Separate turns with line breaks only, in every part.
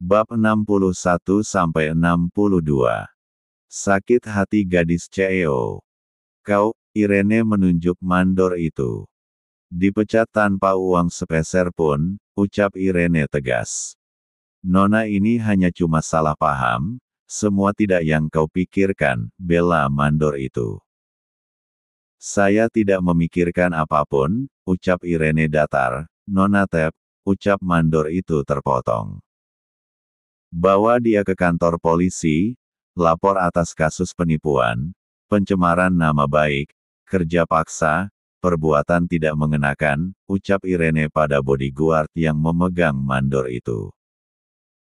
Bab 61-62. Sakit hati gadis CEO. Kau, Irene menunjuk mandor itu. Dipecat tanpa uang sepeser pun, ucap Irene tegas. Nona ini hanya cuma salah paham, semua tidak yang kau pikirkan, bela mandor itu. Saya tidak memikirkan apapun, ucap Irene datar. Nona Tep, ucap mandor itu terpotong. Bawa dia ke kantor polisi, lapor atas kasus penipuan, pencemaran nama baik, kerja paksa, perbuatan tidak mengenakan, ucap Irene pada bodyguard yang memegang mandor itu.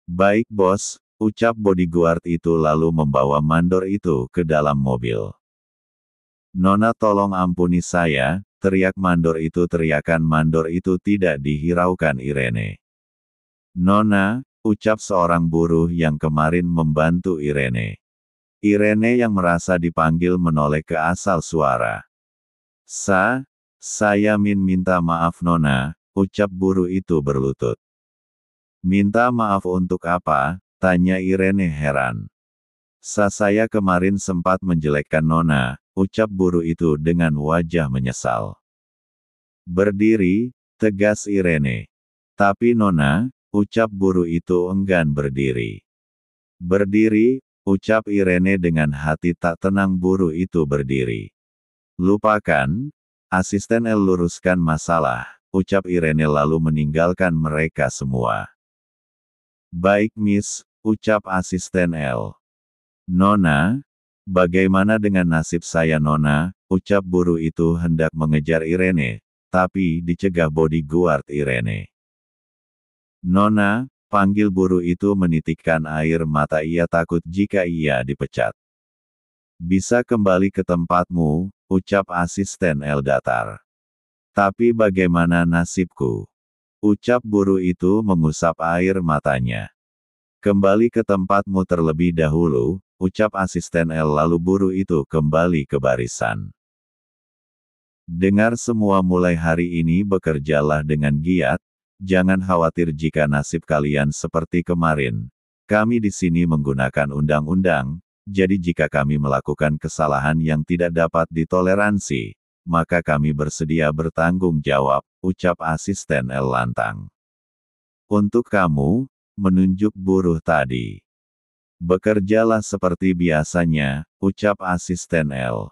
Baik bos, ucap bodyguard itu lalu membawa mandor itu ke dalam mobil. Nona tolong ampuni saya, teriak mandor itu. Teriakan mandor itu tidak dihiraukan Irene. Nona, ucap seorang buruh yang kemarin membantu Irene. Irene yang merasa dipanggil menoleh ke asal suara. Saya minta maaf Nona, ucap buruh itu berlutut. Minta maaf untuk apa? Tanya Irene heran. Saya kemarin sempat menjelekkan Nona, ucap buruh itu dengan wajah menyesal. Berdiri, tegas Irene. Tapi Nona, ucap buruh itu enggan berdiri. Berdiri, ucap Irene dengan hati tak tenang. Buruh itu berdiri. Lupakan, asisten L luruskan masalah, ucap Irene lalu meninggalkan mereka semua. Baik Miss, ucap asisten L. Nona, bagaimana dengan nasib saya Nona, ucap buruh itu hendak mengejar Irene, tapi dicegah bodyguard Irene. Nona, panggil buruh itu menitikkan air mata. Ia takut jika ia dipecat. Bisa kembali ke tempatmu, ucap asisten L datar. Tapi bagaimana nasibku? Ucap buruh itu mengusap air matanya. Kembali ke tempatmu terlebih dahulu, ucap asisten L lalu buruh itu kembali ke barisan. Dengar semua, mulai hari ini bekerjalah dengan giat, jangan khawatir jika nasib kalian seperti kemarin. Kami di sini menggunakan undang-undang, jadi jika kami melakukan kesalahan yang tidak dapat ditoleransi, maka kami bersedia bertanggung jawab, ucap asisten L lantang. Untuk kamu, menunjuk buruh tadi. Bekerjalah seperti biasanya, ucap asisten L.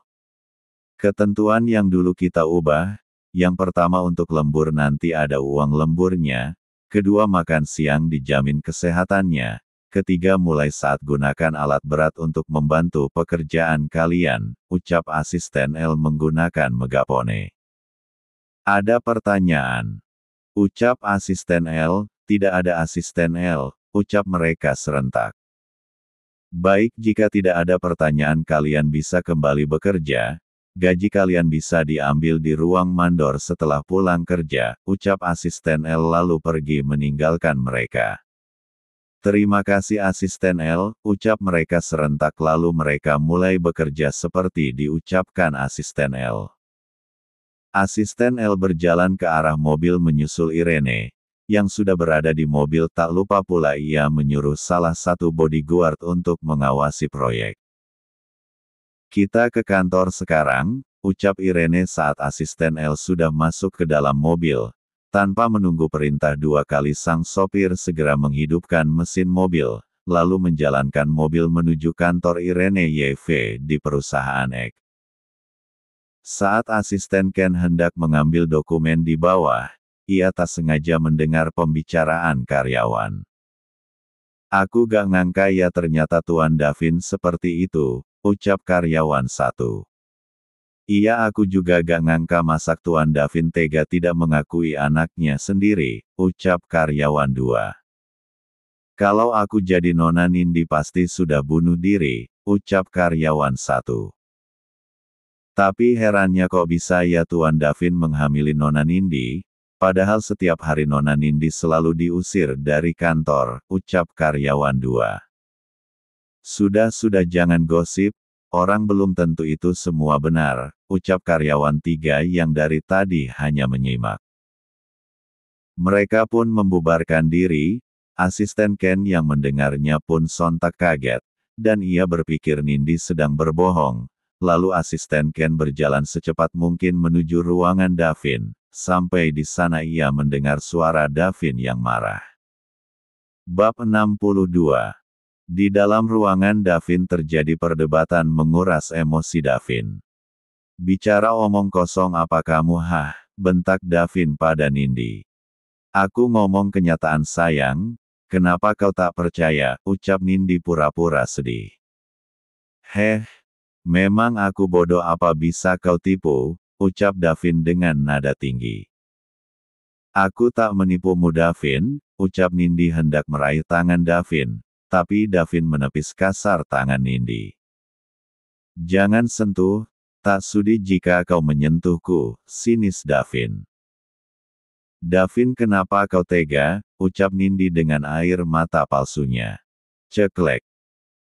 Ketentuan yang dulu kita ubah, yang pertama untuk lembur nanti ada uang lemburnya, kedua makan siang dijamin kesehatannya, ketiga mulai saat gunakan alat berat untuk membantu pekerjaan kalian, ucap asisten L menggunakan megapone. Ada pertanyaan? Ucap asisten L. Tidak ada asisten L, ucap mereka serentak. Baik, jika tidak ada pertanyaan kalian bisa kembali bekerja, gaji kalian bisa diambil di ruang mandor setelah pulang kerja, ucap asisten L lalu pergi meninggalkan mereka. Terima kasih asisten L, ucap mereka serentak lalu mereka mulai bekerja seperti diucapkan asisten L. Asisten L berjalan ke arah mobil menyusul Irene, yang sudah berada di mobil. Tak lupa pula ia menyuruh salah satu bodyguard untuk mengawasi proyek. Kita ke kantor sekarang, ucap Irene saat asisten L sudah masuk ke dalam mobil. Tanpa menunggu perintah dua kali sang sopir segera menghidupkan mesin mobil, lalu menjalankan mobil menuju kantor Irene YV di perusahaan X. Saat asisten Ken hendak mengambil dokumen di bawah, ia tak sengaja mendengar pembicaraan karyawan. Aku gak ngangka ya ternyata Tuan Davin seperti itu, ucap karyawan satu. Iya aku juga gak ngangka masak Tuan Davin tega tidak mengakui anaknya sendiri, ucap karyawan dua. Kalau aku jadi Nona Nindi pasti sudah bunuh diri, ucap karyawan satu. Tapi herannya kok bisa ya Tuan Davin menghamili Nona Nindi, padahal setiap hari Nona Nindi selalu diusir dari kantor, ucap karyawan dua. Sudah jangan gosip, orang belum tentu itu semua benar, ucap karyawan tiga yang dari tadi hanya menyimak. Mereka pun membubarkan diri, Asisten Ken yang mendengarnya pun sontak kaget, dan ia berpikir Nindi sedang berbohong. Lalu asisten Ken berjalan secepat mungkin menuju ruangan Davin. Sampai di sana ia mendengar suara Davin yang marah. Bab 62. Di dalam ruangan Davin terjadi perdebatan menguras emosi Davin. Bicara omong kosong apa kamu bentak Davin pada Nindi. Aku ngomong kenyataan sayang, kenapa kau tak percaya, ucap Nindi pura-pura sedih. Memang aku bodoh apa bisa kau tipu, ucap Davin dengan nada tinggi. Aku tak menipumu Davin, ucap Nindi hendak meraih tangan Davin, tapi Davin menepis kasar tangan Nindi. Jangan sentuh, tak sudi jika kau menyentuhku, sinis Davin. Davin kenapa kau tega, ucap Nindi dengan air mata palsunya. Ceklek.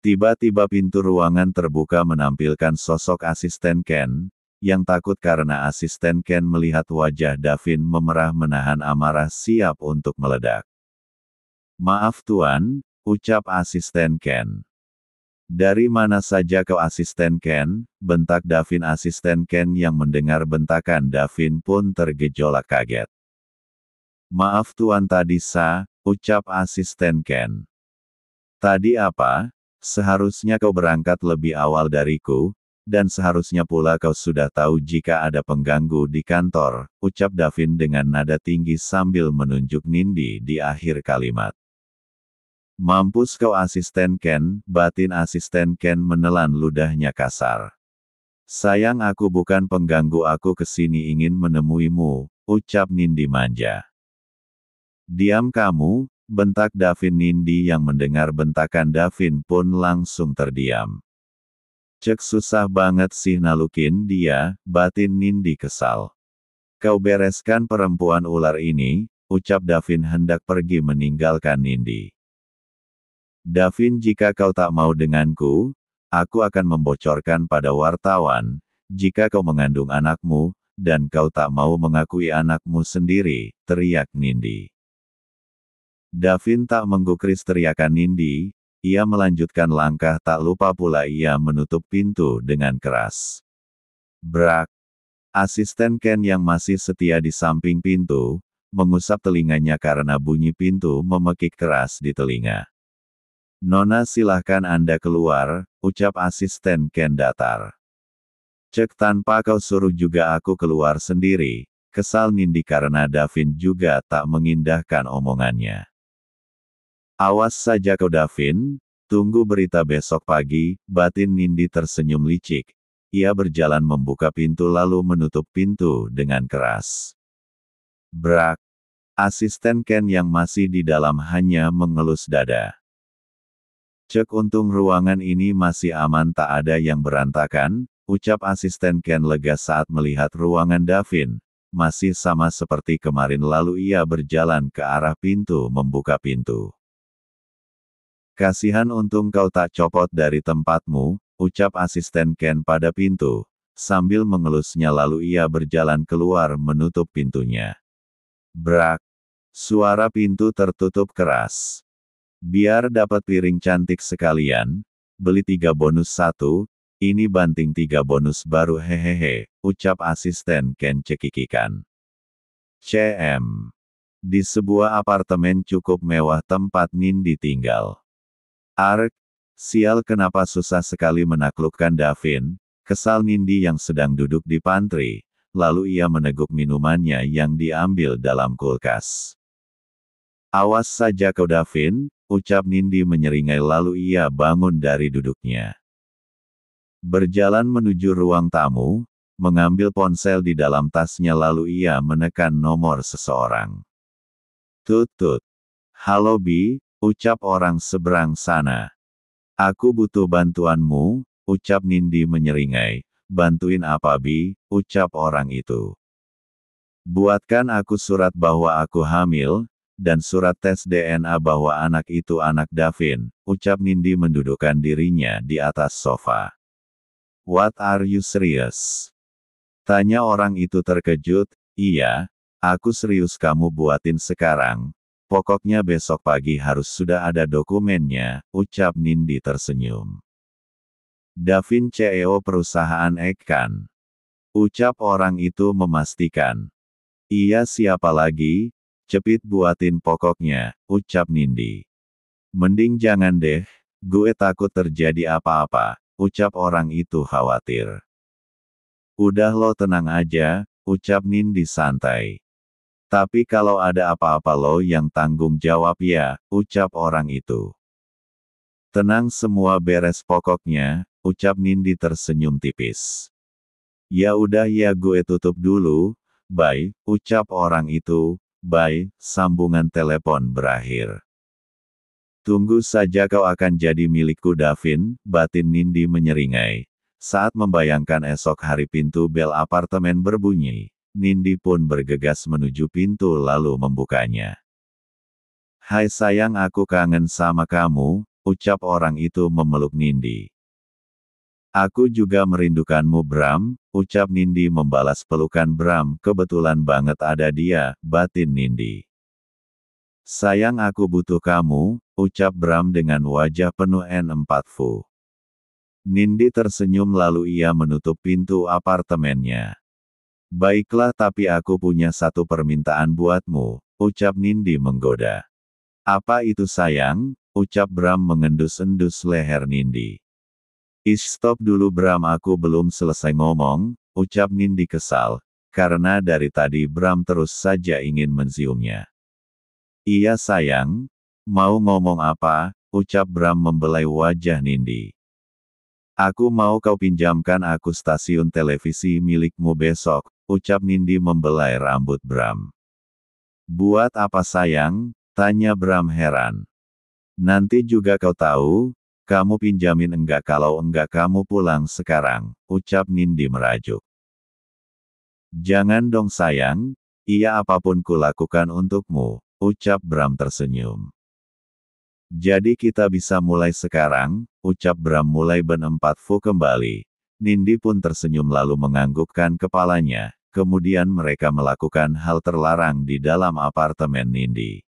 Tiba-tiba pintu ruangan terbuka menampilkan sosok asisten Ken, yang takut karena asisten Ken melihat wajah Davin memerah menahan amarah siap untuk meledak. Maaf tuan, ucap asisten Ken. Dari mana saja kau asisten Ken, bentak Davin. Asisten Ken yang mendengar bentakan Davin pun tergejolak kaget. Maaf tuan tadi ucap asisten Ken. Tadi apa? Seharusnya kau berangkat lebih awal dariku, dan seharusnya pula kau sudah tahu jika ada pengganggu di kantor, ucap Davin dengan nada tinggi sambil menunjuk Nindi di akhir kalimat. Mampus kau asisten Ken, batin asisten Ken menelan ludahnya kasar. Sayang aku bukan pengganggu, aku kesini ingin menemuimu, ucap Nindi manja. Diam kamu, bentak Davin. Nindi yang mendengar bentakan Davin pun langsung terdiam. Cek susah banget sih nalukin dia, batin Nindi kesal. Kau bereskan perempuan ular ini, ucap Davin hendak pergi meninggalkan Nindi. Davin, jika kau tak mau denganku, aku akan membocorkan pada wartawan, jika kau mengandung anakmu, dan kau tak mau mengakui anakmu sendiri, teriak Nindi. Davin tak menggubris teriakan Nindi, ia melanjutkan langkah tak lupa pula ia menutup pintu dengan keras. Brak! Asisten Ken yang masih setia di samping pintu, mengusap telinganya karena bunyi pintu memekik keras di telinga. Nona silahkan Anda keluar, ucap asisten Ken datar. Cek tanpa kau suruh juga aku keluar sendiri, kesal Nindi karena Davin juga tak mengindahkan omongannya. Awas saja kau Davin, tunggu berita besok pagi, batin Nindi tersenyum licik. Ia berjalan membuka pintu lalu menutup pintu dengan keras. Brak! Asisten Ken yang masih di dalam hanya mengelus dada. Cek untung ruangan ini masih aman tak ada yang berantakan, ucap asisten Ken lega saat melihat ruangan Davin. Masih sama seperti kemarin lalu ia berjalan ke arah pintu membuka pintu. Kasihan untung kau tak copot dari tempatmu, ucap asisten Ken pada pintu, sambil mengelusnya lalu ia berjalan keluar menutup pintunya. Brak! Suara pintu tertutup keras. Biar dapat piring cantik sekalian, beli 3 bonus 1, ini banting 3 bonus baru hehehe, ucap asisten Ken cekikikan. CM. Di sebuah apartemen cukup mewah tempat Nindi tinggal. Ark, sial kenapa susah sekali menaklukkan Davin, kesal Nindi yang sedang duduk di pantry, lalu ia meneguk minumannya yang diambil dalam kulkas. Awas saja kau Davin, ucap Nindi menyeringai lalu ia bangun dari duduknya. Berjalan menuju ruang tamu, mengambil ponsel di dalam tasnya lalu ia menekan nomor seseorang. Tut. Halo Bi, ucap orang seberang sana. Aku butuh bantuanmu, ucap Nindi menyeringai. Bantuin apa Bi, ucap orang itu. Buatkan aku surat bahwa aku hamil, dan surat tes DNA bahwa anak itu anak Davin, ucap Nindi mendudukkan dirinya di atas sofa. What are you serious? Tanya orang itu terkejut. Iya, aku serius, kamu buatin sekarang, pokoknya besok pagi harus sudah ada dokumennya, ucap Nindi tersenyum. Davin CEO perusahaan Ekan. Ucap orang itu memastikan. Iya siapa lagi? Cepit buatin pokoknya, ucap Nindi. Mending jangan deh, gue takut terjadi apa-apa, ucap orang itu khawatir. Udah lo tenang aja, ucap Nindi santai. Tapi kalau ada apa-apa lo yang tanggung jawab ya, ucap orang itu. Tenang semua beres pokoknya, ucap Nindi tersenyum tipis. Ya udah ya gue tutup dulu, bye, ucap orang itu, bye, sambungan telepon berakhir. Tunggu saja kau akan jadi milikku Davin, batin Nindi menyeringai. Saat membayangkan esok hari pintu bel apartemen berbunyi. Nindi pun bergegas menuju pintu lalu membukanya. Hai sayang aku kangen sama kamu, ucap orang itu memeluk Nindi. Aku juga merindukanmu Bram, ucap Nindi membalas pelukan Bram, kebetulan banget ada dia, batin Nindi. Sayang aku butuh kamu, ucap Bram dengan wajah penuh empati. Nindi tersenyum lalu ia menutup pintu apartemennya. Baiklah tapi aku punya satu permintaan buatmu, ucap Nindi menggoda. Apa itu sayang, ucap Bram mengendus-endus leher Nindi. Stop dulu Bram aku belum selesai ngomong, ucap Nindi kesal, karena dari tadi Bram terus saja ingin menciumnya. Iya sayang, mau ngomong apa, ucap Bram membelai wajah Nindi. Aku mau kau pinjamkan aku stasiun televisi milikmu besok, ucap Nindi membelai rambut Bram. Buat apa sayang? Tanya Bram heran. Nanti juga kau tahu, kamu pinjamin enggak kalau enggak kamu pulang sekarang, ucap Nindi merajuk. Jangan dong sayang, iya apapun kulakukan untukmu, ucap Bram tersenyum. Jadi kita bisa mulai sekarang, ucap Bram mulai berempati kembali. Nindi pun tersenyum lalu menganggukkan kepalanya, kemudian mereka melakukan hal terlarang di dalam apartemen Nindi.